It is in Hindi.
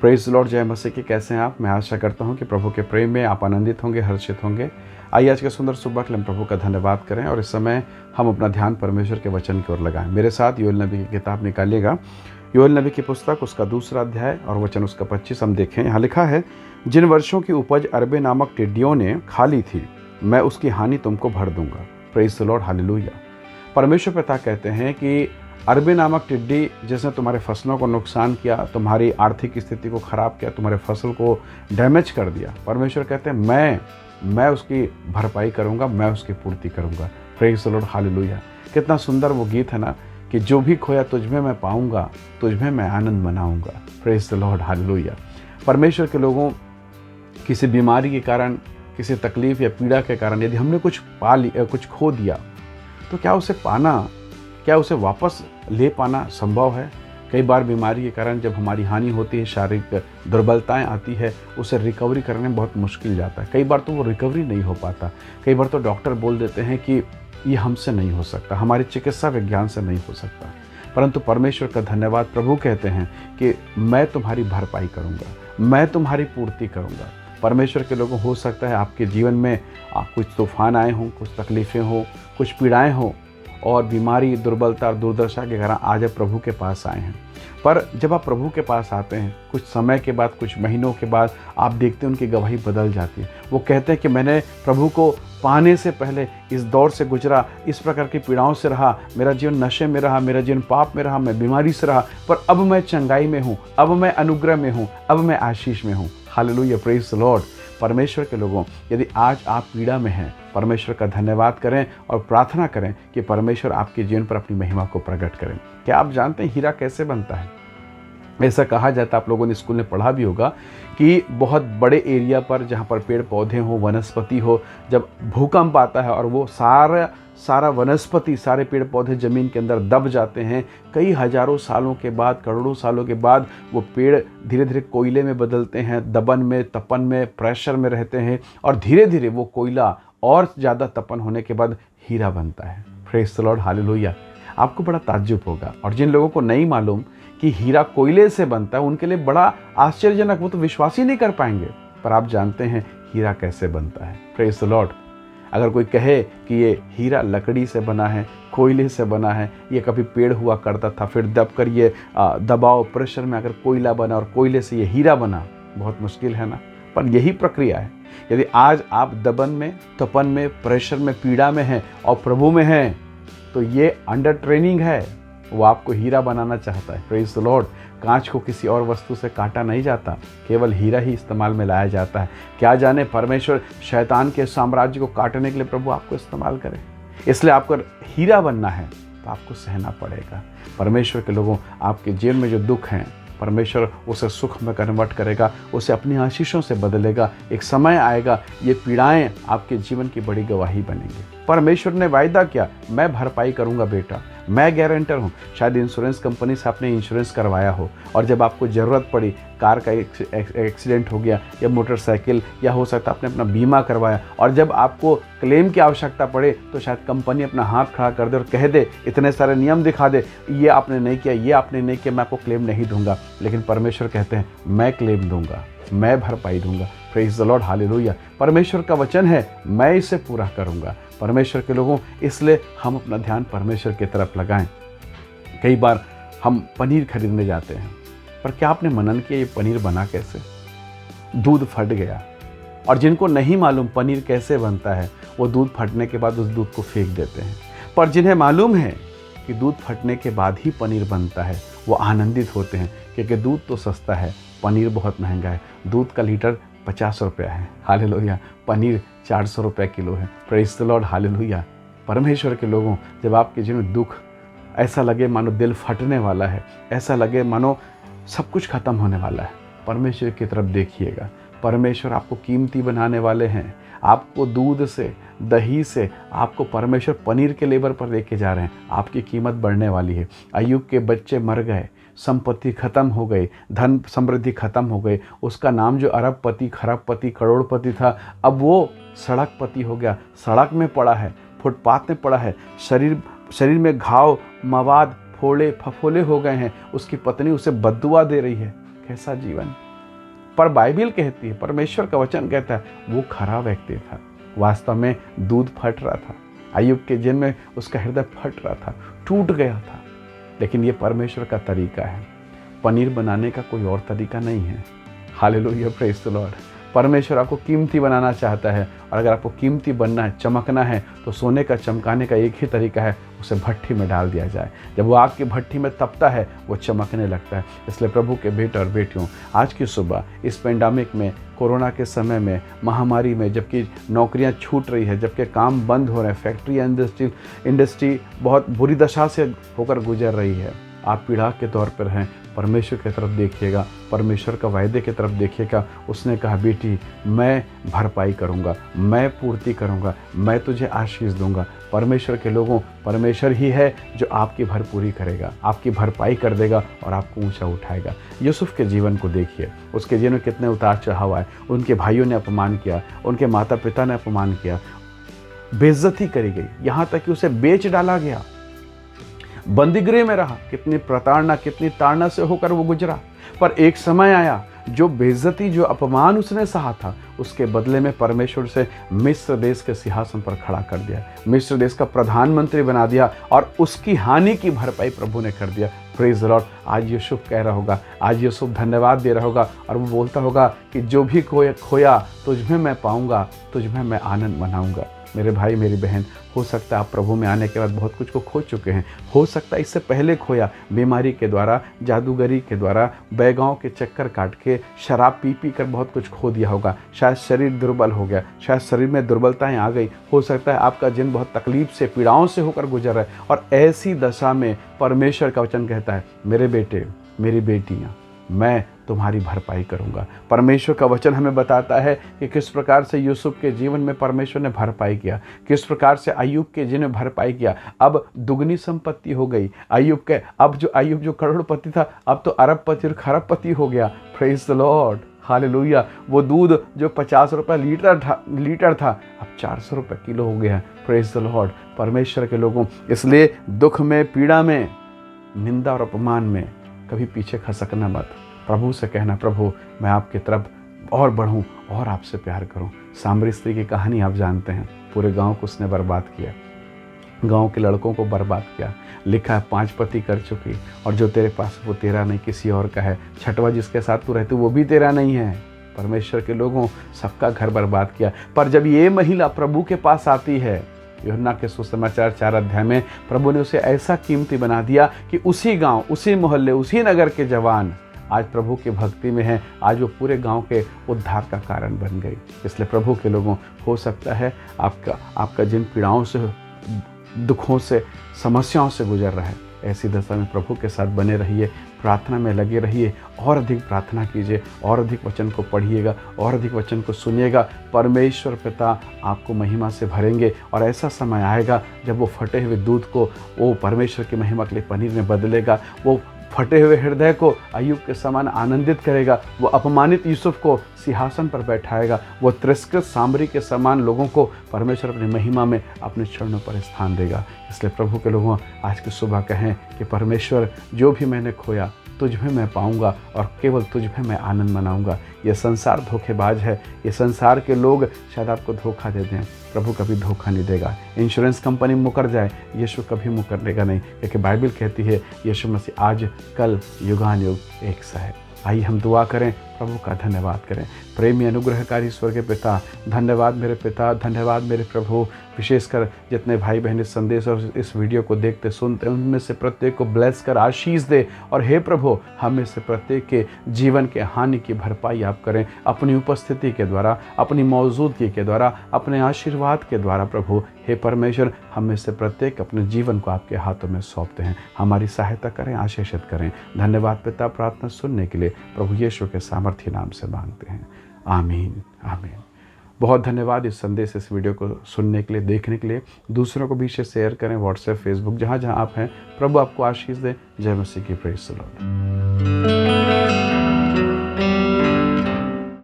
प्रेज़ द लॉर्ड, जय मसीह की। कैसे हैं आप? मैं आशा करता हूं कि प्रभु के प्रेम में आप आनंदित होंगे, हर्षित होंगे। आइए आज के सुंदर सुबह के लिए हम प्रभु का धन्यवाद करें और इस समय हम अपना ध्यान परमेश्वर के वचन की ओर लगाएं। मेरे साथ योएल नबी की किताब निकालिएगा। योएल नबी की पुस्तक, उसका 2 अध्याय और वचन उसका 25 हम देखें। यहाँ लिखा है, जिन वर्षों की उपज अरबे नामक टिड्डियों ने खा ली थी, मैं उसकी हानि तुमको भर दूंगा। Praise the lord, hallelujah. परमेश्वर पिता कहते हैं कि अरबी नामक टिड्डी जिसने तुम्हारे फसलों को नुकसान किया, तुम्हारी आर्थिक स्थिति को ख़राब किया, तुम्हारे फसल को डैमेज कर दिया, परमेश्वर कहते हैं मैं उसकी भरपाई करूंगा, मैं उसकी पूर्ति करूंगा। Praise the lord, hallelujah. कितना सुंदर वो गीत है ना कि जो भी खोया तुझमें मैं पाऊंगा, तुझमें मैं आनंद मनाऊंगा। Praise the lord, hallelujah. परमेश्वर के लोगों, किसी बीमारी के कारण, किसी तकलीफ या पीड़ा के कारण यदि हमने कुछ कुछ खो दिया, तो क्या उसे वापस ले पाना संभव है? कई बार बीमारी के कारण जब हमारी हानि होती है, शारीरिक दुर्बलताएं आती है, उसे रिकवरी करने में बहुत मुश्किल जाता है। कई बार तो वो रिकवरी नहीं हो पाता। कई बार तो डॉक्टर बोल देते हैं कि ये हमसे नहीं हो सकता, हमारी चिकित्सा विज्ञान से नहीं हो सकता। परंतु परमेश्वर का धन्यवाद, प्रभु कहते हैं कि मैं तुम्हारी भरपाई करूँगा, मैं तुम्हारी पूर्ति करूँगा। परमेश्वर के लोगों, हो सकता है आपके जीवन में कुछ तूफान आए हों, कुछ तकलीफ़ें हों, कुछ पीड़ाएँ हों और बीमारी, दुर्बलता और दुर्दशा के कारण आज आप प्रभु के पास आए हैं। पर जब आप प्रभु के पास आते हैं, कुछ समय के बाद, कुछ महीनों के बाद आप देखते हैं उनकी गवाही बदल जाती है। वो कहते हैं कि मैंने प्रभु को पाने से पहले इस दौर से गुजरा, इस प्रकार की पीड़ाओं से रहा, मेरा जीवन नशे में रहा, मेरा जीवन पाप में रहा, मैं बीमारी से रहा, पर अब मैं चंगाई में हूँ, अब मैं अनुग्रह में हूँ, अब मैं आशीष में हूँ। Hallelujah, praise the Lord. परमेश्वर के लोगों, यदि आज आप पीड़ा में हैं, परमेश्वर का धन्यवाद करें और प्रार्थना करें कि परमेश्वर आपके जीवन पर अपनी महिमा को प्रकट करें। क्या आप जानते हैं हीरा कैसे बनता है? ऐसा कहा जाता है, आप लोगों ने स्कूल में पढ़ा भी होगा, कि बहुत बड़े एरिया पर जहाँ पर पेड़ पौधे हो, वनस्पति हो, जब भूकंप आता है और वो सारा वनस्पति, सारे पेड़ पौधे ज़मीन के अंदर दब जाते हैं, कई हज़ारों सालों के बाद, करोड़ों सालों के बाद वो पेड़ धीरे धीरे कोयले में बदलते हैं, दबन में, तपन में, प्रेशर में रहते हैं और धीरे धीरे वो कोयला और ज़्यादा तपन होने के बाद हीरा बनता है। Praise the lord, hallelujah. आपको बड़ा ताज्जुब होगा, और जिन लोगों को नहीं मालूम कि हीरा कोयले से बनता है, उनके लिए बड़ा आश्चर्यजनक, वो तो विश्वास ही नहीं कर पाएंगे। पर आप जानते हैं हीरा कैसे बनता है? Praise the Lord. अगर कोई कहे कि ये हीरा लकड़ी से बना है, कोयले से बना है, ये कभी पेड़ हुआ करता था, फिर दब कर ये दबाव, प्रेशर में अगर कोयला बना और कोयले से ये हीरा बना, बहुत मुश्किल है ना? पर यही प्रक्रिया है। यदि आज आप दबन में, तपन में, प्रेशर में, पीड़ा में हैं और प्रभु में हैं, तो ये अंडर ट्रेनिंग है। वो आपको हीरा बनाना चाहता है। Praise the Lord. कांच को किसी और वस्तु से काटा नहीं जाता, केवल हीरा ही इस्तेमाल में लाया जाता है। क्या जाने परमेश्वर शैतान के साम्राज्य को काटने के लिए प्रभु आपको इस्तेमाल करे। इसलिए आपको हीरा बनना है तो आपको सहना पड़ेगा। परमेश्वर के लोगों, आपके जीवन में जो दुख हैं, परमेश्वर उसे सुख में कन्वर्ट करेगा, उसे अपनी आशीषों से बदलेगा। एक समय आएगा, ये पीड़ाएं आपके जीवन की बड़ी गवाही बनेंगी। परमेश्वर ने वायदा किया, मैं भरपाई करूंगा बेटा, मैं गारंटर हूँ। शायद इंश्योरेंस कंपनी से आपने इंश्योरेंस करवाया हो और जब आपको ज़रूरत पड़ी, कार का एक्सीडेंट हो गया या मोटरसाइकिल, या हो सकता है आपने अपना बीमा करवाया, और जब आपको क्लेम की आवश्यकता पड़े तो शायद कंपनी अपना हाथ खड़ा कर दे और कह दे, इतने सारे नियम दिखा दे, ये आपने नहीं किया, ये आपने नहीं किया, मैं आपको क्लेम नहीं दूंगा। लेकिन परमेश्वर कहते हैं, मैं क्लेम दूंगा, मैं भरपाई दूंगा। Praise the lord, hallelujah. परमेश्वर का वचन है, मैं इसे पूरा करूंगा। परमेश्वर के लोगों, इसलिए हम अपना ध्यान परमेश्वर की तरफ लगाएं। कई बार हम पनीर खरीदने जाते हैं, पर क्या आपने मनन किया ये पनीर बना कैसे? दूध फट गया। और जिनको नहीं मालूम पनीर कैसे बनता है, वो दूध फटने के बाद उस दूध को फेंक देते हैं। पर जिन्हें मालूम है कि दूध फटने के बाद ही पनीर बनता है, वो आनंदित होते हैं, क्योंकि दूध तो सस्ता है, पनीर बहुत महंगा है। दूध का लीटर 50 रुपया है, हालेलुया। पनीर 400 रुपये किलो है। Praise the lord, hallelujah. परमेश्वर के लोगों, जब आपके जीवन में दुख, ऐसा लगे मानो दिल फटने वाला है, ऐसा लगे मानो सब कुछ खत्म होने वाला है, परमेश्वर की तरफ देखिएगा। परमेश्वर आपको कीमती बनाने वाले हैं। आपको दूध से, दही से, आपको परमेश्वर पनीर के लेवल पर लेके जा रहे हैं। आपकी कीमत बढ़ने वाली है। अय्यूब के बच्चे मर गए, संपत्ति खत्म हो गई, धन समृद्धि खत्म हो गई। उसका नाम जो अरबपति, खरबपति, करोड़पति था, अब वो सड़कपति हो गया। सड़क में पड़ा है, फुटपाथ में पड़ा है, शरीर में घाव, मवाद, फोड़े फफोले हो गए हैं। उसकी पत्नी उसे बद्दुआ दे रही है। कैसा जीवन! पर बाइबिल कहती है, परमेश्वर का वचन कहता है वो खरा व्यक्ति था। वास्तव में दूध फट रहा था, अय्यूब के जिन में उसका हृदय फट रहा था, टूट गया था। लेकिन ये परमेश्वर का तरीका है, पनीर बनाने का कोई और तरीका नहीं है। Hallelujah, praise the Lord. परमेश्वर आपको कीमती बनाना चाहता है, और अगर आपको कीमती बनना है, चमकना है, तो सोने का चमकाने का एक ही तरीका है, उसे भट्ठी में डाल दिया जाए। जब वो आग की भट्ठी में तपता है, वो चमकने लगता है। इसलिए प्रभु के बेटे और बेटियों, आज की सुबह इस पेंडेमिक में, कोरोना के समय में, महामारी में, जबकि नौकरियां छूट रही है, जबकि काम बंद हो रहे हैं, फैक्ट्री इंडस्ट्री बहुत बुरी दशा से होकर गुजर रही है, आप पीड़ा के तौर पर हैं, परमेश्वर की तरफ देखिएगा, परमेश्वर का वायदे की तरफ देखिएगा। उसने कहा, बेटी मैं भरपाई करूंगा, मैं पूर्ति करूंगा, मैं तुझे आशीष दूंगा। परमेश्वर के लोगों, परमेश्वर ही है जो आपकी भरपूरी करेगा, आपकी भरपाई कर देगा और आपको ऊंचा उठाएगा। यूसुफ के जीवन को देखिए, उसके जीवन में कितने उतार चढ़ाव आए। उनके भाइयों ने अपमान किया, उनके माता पिता ने अपमान किया, बेइज्जती करी गई, यहाँ तक कि उसे बेच डाला गया, बंदीगृह में रहा। कितनी प्रताड़ना, कितनी ताड़ना से होकर वो गुजरा। पर एक समय आया, जो बेइज्जती, जो अपमान उसने सहा था, उसके बदले में परमेश्वर से मिस्र देश के सिंहासन पर खड़ा कर दिया, मिस्र देश का प्रधानमंत्री बना दिया, और उसकी हानि की भरपाई प्रभु ने कर दिया। Praise the Lord. आज यूसुफ कह रहा होगा, आज यूसुफ धन्यवाद दे रहा होगा, और वो बोलता होगा कि जो भी खोया तुझमें मैं पाऊंगा, तुझमें मैं आनंद मनाऊंगा। मेरे भाई, मेरी बहन, हो सकता है आप प्रभु में आने के बाद बहुत कुछ को खो चुके हैं। हो सकता है इससे पहले खोया, बीमारी के द्वारा, जादूगरी के द्वारा, बैगांव के चक्कर काट के, शराब पी पी कर बहुत कुछ खो दिया होगा। शायद शरीर दुर्बल हो गया, शायद शरीर में दुर्बलताएं आ गई। हो सकता है आपका जिन बहुत तकलीफ से, पीड़ाओं से होकर गुजर रहा है, और ऐसी दशा में परमेश्वर का वचन कहता है, मेरे बेटे, मेरी बेटियाँ, मैं तुम्हारी भरपाई करूंगा। परमेश्वर का वचन हमें बताता है कि किस प्रकार से यूसुफ के जीवन में परमेश्वर ने भरपाई किया, किस प्रकार से अय्यूब के जीवन में भरपाई किया। अब दुगनी संपत्ति हो गई अय्यूब के। अब जो अय्यूब जो करोड़पति था, अब तो अरबपति और खरबपति हो गया। Praise the lord, hallelujah. वो दूध जो 50 रुपये लीटर था, अब 400 रुपये किलो हो गया। Praise the Lord. परमेश्वर के लोगों, इसलिए दुख में, पीड़ा में, निंदा और अपमान में कभी पीछे खसकना मत। प्रभु से कहना, प्रभु मैं आपकी तरफ और बढ़ूं और आपसे प्यार करूं। सामरी स्त्री की कहानी आप जानते हैं, पूरे गांव को उसने बर्बाद किया, गांव के लड़कों को बर्बाद किया। लिखा है 5 पति कर चुकी, और जो तेरे पास वो तेरा नहीं, किसी और का है। छठवां जिसके साथ तू रहती वो भी तेरा नहीं है। परमेश्वर के लोगों, सबका घर बर्बाद किया। पर जब ये महिला प्रभु के पास आती है, यूहन्ना के सुसमाचार 4 अध्याय में, प्रभु ने उसे ऐसा कीमती बना दिया कि उसी गांव, उसी मोहल्ले, उसी नगर के जवान आज प्रभु की भक्ति में हैं। आज वो पूरे गांव के उद्धार का कारण बन गई। इसलिए प्रभु के लोगों, हो सकता है आपका जिन पीड़ाओं से, दुखों से, समस्याओं से गुजर रहा है, ऐसी दशा में प्रभु के साथ बने रहिए, प्रार्थना में लगे रहिए, और अधिक प्रार्थना कीजिए, और अधिक वचन को पढ़िएगा, और अधिक वचन को सुनिएगा। परमेश्वर पिता आपको महिमा से भरेंगे, और ऐसा समय आएगा जब वो फटे हुए दूध को वो परमेश्वर की महिमा के लिए पनीर में बदलेगा। वो फटे हुए हृदय को अय्यूब के समान आनंदित करेगा। वो अपमानित यूसुफ को सिंहासन पर बैठाएगा। वो तिरस्कृत सामरी के समान लोगों को परमेश्वर अपनी महिमा में अपने चरणों पर स्थान देगा। इसलिए प्रभु के लोगों, आज की सुबह कहें कि परमेश्वर, जो भी मैंने खोया तुझ में मैं पाऊंगा, और केवल तुझ में मैं आनंद मनाऊंगा। ये संसार धोखेबाज है, ये संसार के लोग शायद आपको धोखा दे दें, प्रभु कभी धोखा नहीं देगा। इंश्योरेंस कंपनी मुकर जाए, यीशु कभी मुकरनेगा नहीं, क्योंकि बाइबल कहती है यीशु मसीह आज, कल, युगान युग एक सा है। आइए हम दुआ करें, प्रभु का धन्यवाद करें। प्रेमी अनुग्रहकारी स्वर्गीय पिता, धन्यवाद मेरे पिता, धन्यवाद मेरे प्रभु। विशेषकर जितने भाई बहन इस संदेश और इस वीडियो को देखते सुनते, उनमें से प्रत्येक को ब्लेस कर आशीष दे, और हे प्रभु, हमें से प्रत्येक के जीवन के हानि की भरपाई आप करें, अपनी उपस्थिति के द्वारा, अपनी मौजूदगी के द्वारा, अपने आशीर्वाद के द्वारा। प्रभु हे परमेश्वर, हमें से प्रत्येक अपने जीवन को आपके हाथों में सौंपते हैं। हमारी सहायता करें, आशीषित करें। धन्यवाद पिता, प्रार्थना सुनने के लिए प्रभु यीशु के सामर्थ्य नाम से मांगते हैं। आमीन, आमीन। बहुत धन्यवाद इस संदेश, इस वीडियो को सुनने के लिए, देखने के लिए। दूसरों को भी इसे शेयर करें, व्हाट्सएप, फेसबुक, जहाँ जहाँ आप हैं। प्रभु आपको आशीष दे। जय मसीह की। Praise the Lord.